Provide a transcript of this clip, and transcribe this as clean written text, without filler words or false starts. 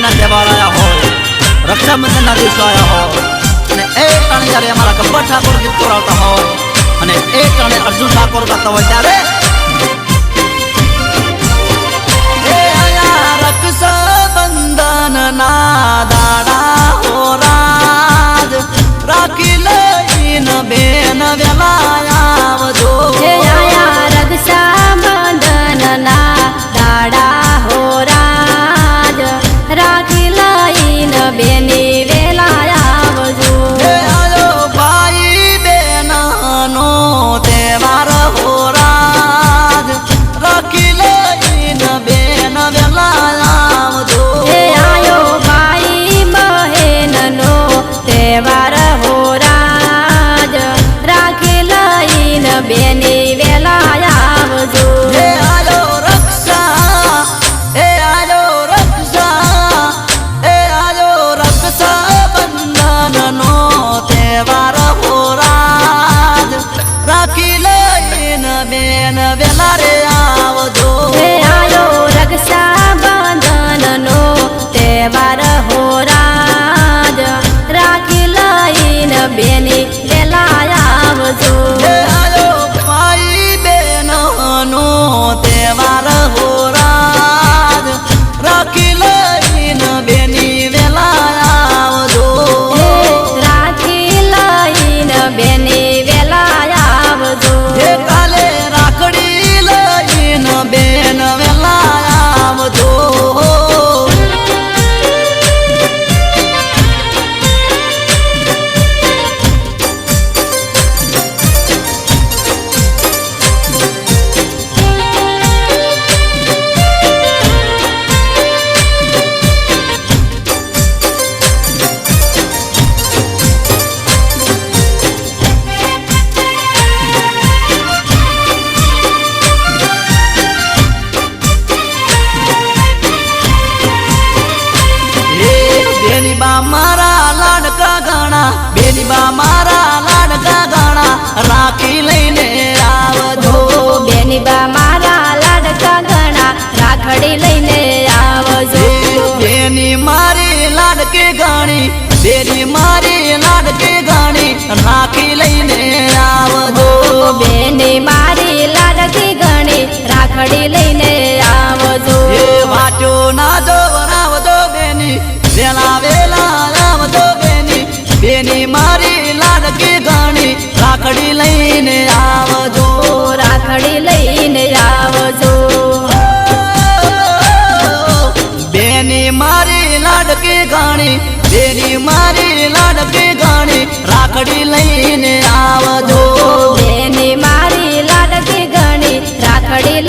ના તહેવાર આયા હોય, રક્ષાબંધન ના દિવસો આયા હોય અને એ ટાણે જ્યારે અમારા ગબ્બર ઠાકોર ગીત કરાવતા હોય અને એ ટાણે અર્જુન ઠાકોર ગાતા હોય ત્યારે રક્ષાબંધન ના દાડા હો રાજ રાખી લઈને બેન વેલા આવજો. રક્ષાબંધન ના દાડા હો રાજ રાખી લઈને બેની વેલા આવજો. ભાઈ બેન નો તહેવાર હો રાજ રાખી લઈને બેન વેલા આવજો. ભાઈ બહેન નો તહેવાર હો રાજ રાખી લઈને બેની વેલા આવજો. બેન વેલા રે આવજો. રક્ષાબંધન નો તહેવાર હો રાજ રાખી લઈને બેની વેલા આવજો. ભાઈ બેન નો તહેવાર હો રાજ રાખી લઈને બેની વેલા આવજો. રાખી લઈને બેની વેલા આવજો. કાલે રાખડી લઈને બેન વેલા આવજો. બેની બા મારા લાડકા ગાણા, બેની બા મારા લાડકા ગાણા રાખી લઈને આવજો. બેની બા મારા લાડકા ગણા રાખડી લઈને આવજો. બેની મારી લાડકી ગાણી, બેની મારી લાડકી ગાણી રાખી લઈને આવજો. બેની મારી લાડકી ગણી રાખડી લઈને આવજો. વાટો ના જો આવજો બેની વેલા વેલા આવજો. બેની બેની મારી લાડકી ગાણી રાખડી લઈને આવજો. રાખડી લઈને આવજો. બેની મારી લાડકી ગાણી, બેની મારી લાડકી ગાણી રાખડી લઈને આવજો. બેની મારી લાડકી ગણી રાખડી